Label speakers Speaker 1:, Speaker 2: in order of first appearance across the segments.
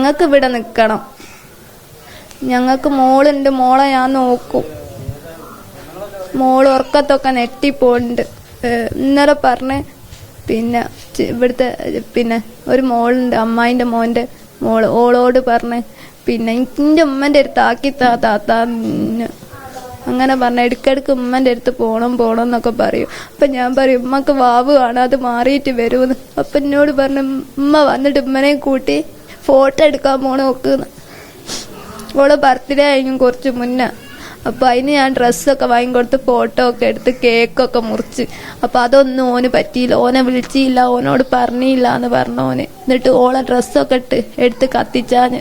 Speaker 1: ഞങ്ങൾക്ക് ഇവിടെ നിൽക്കണം, ഞങ്ങൾക്ക് മോളുണ്ട്, മോളെ ഞാൻ നോക്കും. മോള് ഉറക്കത്തൊക്കെ നെട്ടിപ്പോണ്ട്. ഇന്നലെ പറഞ്ഞ് പിന്നെ ഇവിടുത്തെ പിന്നെ ഒരു മോളുണ്ട്, അമ്മായിൻ്റെ മോൻ്റെ മോള്, ഓളോട് പറഞ്ഞ് പിന്നെ എൻ്റെ ഉമ്മൻ്റെ അടുത്ത് ആക്കി താത്ത അങ്ങനെ പറഞ്ഞ ഇടയ്ക്കിടയ്ക്ക് ഉമ്മൻ്റെ അടുത്ത് പോണം എന്നൊക്കെ പറയും. അപ്പം ഞാൻ പറയും ഉമ്മക്ക് വാവ് കാണാം, അത് മാറിയിട്ട് വരുമെന്ന്. അപ്പം എന്നോട് പറഞ്ഞു ഉമ്മ വന്നിട്ട് ഉമ്മനെ കൂട്ടി ഫോട്ടോ എടുക്കാൻ നോക്കുന്നു. ഓളെ ബർത്ത്ഡേ കഴിഞ്ഞു കുറച്ച് മുന്നേ. അപ്പോൾ അതിന് ഞാൻ ഡ്രസ്സൊക്കെ വാങ്ങിക്കൊടുത്ത് ഫോട്ടോ ഒക്കെ എടുത്ത് കേക്കൊക്കെ മുറിച്ച്. അപ്പോൾ അതൊന്നും ഓന് പറ്റിയില്ല, ഓനെ വിളിച്ചില്ല, ഓനോട് പറഞ്ഞില്ല എന്ന് പറഞ്ഞോന്. എന്നിട്ട് ഓളെ ഡ്രസ്സൊക്കെ എടുത്ത് കത്തിച്ചാന്.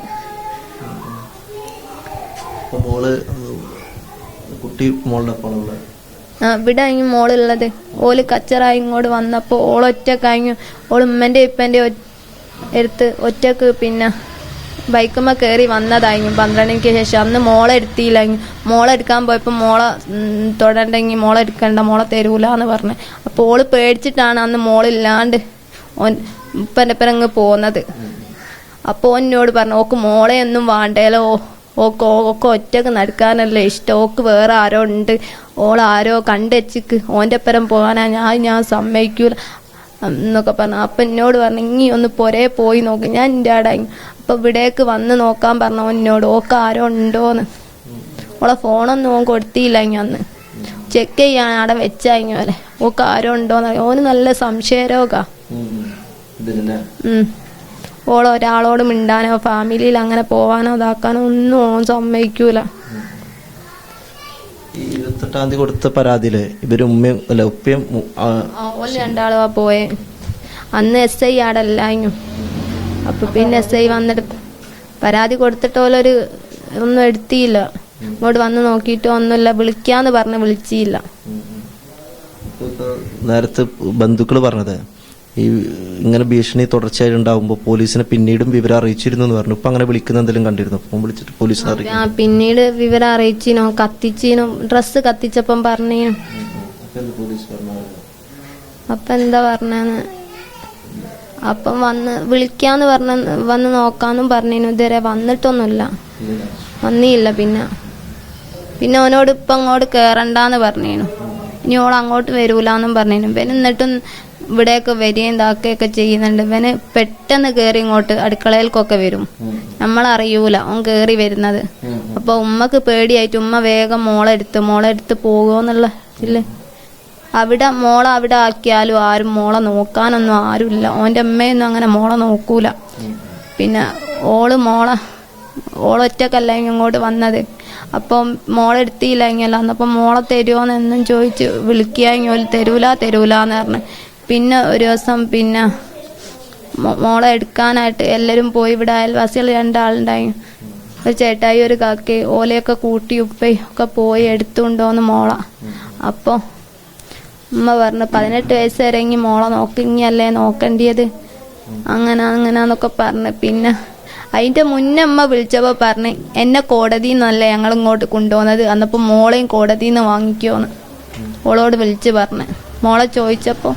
Speaker 1: ഇവിടെ ആയി മോളുള്ളത്. ഓല് കച്ചറായി ഇങ്ങോട്ട് വന്നപ്പോൾ ഓളൊറ്റക്കായി. ഓള് ഉമ്മൻ്റെ ഇപ്പൻ്റെ എടുത്ത് ഒറ്റക്ക് പിന്നെ ബൈക്കുമ്മ കയറി വന്നതായിരുന്നു 12 മണിക്ക് ശേഷം. അന്ന് മോളെ എടുത്തില്ലായിരുന്നു. മോളെ എടുക്കാൻ പോയപ്പോൾ മോളെ തൊടണ്ടെങ്കിൽ മോളെ എടുക്കണ്ട, മോളെ തരൂല എന്ന് പറഞ്ഞു. അപ്പോൾ ഓള് പേടിച്ചിട്ടാണ് അന്ന് മോളില്ലാണ്ട് ഉപ്പൻ്റെ അങ്ങ് പോകുന്നത്. അപ്പോൾ എന്നോട് പറഞ്ഞു ഓക്ക് മോളെ ഒന്നും വേണ്ടേലോ, ഓക്ക് ഒറ്റക്ക് നടക്കാനല്ലേ ഇഷ്ടം, ഓക്ക് വേറെ ആരോ ഉണ്ട്, ഓളാരോ കണ്ടുവച്ചിക്ക് ഓൻ്റെ ഒപ്പരം പോകാനാ ഞാൻ സമ്മതിക്കൂല എന്നൊക്കെ പറഞ്ഞു. അപ്പം എന്നോട് പറഞ്ഞു ഇനി ഒന്ന് പൊരേ പോയി നോക്ക്. ഞാൻ എൻ്റെ ആടായി. അപ്പം ഇവിടേക്ക് വന്ന് നോക്കാൻ പറഞ്ഞു എന്നോട്, ഓക്ക് ആരോ ഉണ്ടോന്ന്. ഓളെ ഫോണൊന്നും ഓൻ കൊടുത്തില്ല. അന്ന് ചെക്ക് ചെയ്യാൻ അവിടെ വെച്ചായിരുന്നു അല്ലേ, ഓക്ക് ആരോ ഉണ്ടോന്ന്. ഓന് നല്ല സംശയരോഗാ. ഓളോ ഒരാളോട് മിണ്ടാനോ ഫാമിലിയിൽ അങ്ങനെ പോവാനോ ഇതാക്കാനോ ഒന്നും ഓൻ സമ്മതിക്കൂല.
Speaker 2: 28-ാം തീയതി കൊടുത്ത പരാതിയില് ഇവര് ഉമ്മയും അല്ല ഉപ്പയും
Speaker 1: ഓല് രണ്ടാളുവാ പോയെ. അന്ന് SI ആടല്ലായിരുന്നു. അപ്പൊ പിന്നെ SI വന്നിട്ട് പരാതി കൊടുത്തിട്ട് ഓലൊരു ഒന്നും എടുത്തില്ല. ഇങ്ങോട്ട് വന്ന് നോക്കിയിട്ട് ഒന്നുമില്ല, വിളിക്കാന്ന് പറഞ്ഞ് വിളിച്ചില്ല.
Speaker 2: നേരത്തെ ബന്ധുക്കള് പറഞ്ഞത് ഈ ഇങ്ങനെ ഭീഷണി തുടർച്ചയായിട്ട് ഉണ്ടാവുമ്പോൾ പോലീസിനെ പിന്നീടും വിവരം അറിയിച്ചിരുന്നു എന്ന് പറഞ്ഞു. ഇപ്പൊ അങ്ങനെ വിളിക്കുന്ന എന്തെങ്കിലും കണ്ടിരുന്നു? ഫോൺ വിളിച്ചിട്ട് പോലീസിനെ അറിയിക്കും.
Speaker 1: പിന്നീട് വിവരം അറിയിച്ചിനോ, കത്തിച്ചിനോ, ഡ്രസ്സ് കത്തിച്ചപ്പം പറഞ്ഞു. അപ്പൊ എന്താ പറഞ്ഞെന്ന് അപ്പം വിളിക്കാന്ന് വന്ന് നോക്കാന്നും പറഞ്ഞു. ഇതുവരെ വന്നിട്ടൊന്നുമില്ല, വന്നില്ല. പിന്നെ ഓനോട് ഇപ്പൊ അങ്ങോട്ട് കേറണ്ടെന്ന് പറഞ്ഞു. ഇനി ഓൾ അങ്ങോട്ട് വരൂലെന്നും പറഞ്ഞു. പിന്നെ എന്നിട്ടും ഇവിടെയൊക്കെ വരികയും ഇതാക്കുകയൊക്കെ ചെയ്യുന്നുണ്ട്. ഇവന് പെട്ടെന്ന് കയറി ഇങ്ങോട്ട് അടുക്കളയിൽക്കൊക്കെ വരും, നമ്മളറിയൂല ഓൻ കയറി വരുന്നത്. അപ്പൊ ഉമ്മക്ക് പേടിയായിട്ട് ഉമ്മ വേഗം മോളെടുത്ത് പോകുമെന്നുള്ള ഇതില് മോളെ അവിടെ ആക്കിയാലും ആരും മോളെ നോക്കാനൊന്നും ആരുമില്ല. ഓൻ്റെ അമ്മയൊന്നും അങ്ങനെ മോളെ നോക്കൂല. പിന്നെ ഓളൊറ്റക്കല്ല ഇങ്ങോട്ട് വന്നത്. അപ്പം മോളെടുത്തില്ല അന്നപ്പം മോളെ തരുമോന്നെന്നും ചോദിച്ച് വിളിക്കുക. തരൂലെന്ന് പറഞ്ഞു. പിന്നെ ഒരു ദിവസം പിന്നെ മോളെ എടുക്കാനായിട്ട് എല്ലാവരും പോയി. ഇവിടെ അയൽവാസികൾ 2 ആളുണ്ടായി, ഒരു ചേട്ടായി ഒരു കാക്കി, ഓലയൊക്കെ കൂട്ടി ഉപ്പയും ഒക്കെ പോയി എടുത്തുകൊണ്ടോന്ന് മോളെ. അപ്പോൾ ഉമ്മ പറഞ്ഞു 18 വയസ്സ് വരെ ഇങ്ങി മോളെ നോക്കിങ്ങല്ലേ നോക്കേണ്ടിയത്, അങ്ങനാന്നൊക്കെ പറഞ്ഞു. പിന്നെ അതിൻ്റെ മുന്നേ അമ്മ വിളിച്ചപ്പോൾ പറഞ്ഞ് എന്നെ കോടതിയിൽ നിന്നല്ലേ ഞങ്ങൾ ഇങ്ങോട്ട് കൊണ്ടുപോകുന്നത്, അന്നപ്പോൾ മോളെയും കോടതിയിൽ നിന്ന് വാങ്ങിക്കുമോന്ന് ഓളോട് വിളിച്ച് പറഞ്ഞ്. മോളെ ചോദിച്ചപ്പോൾ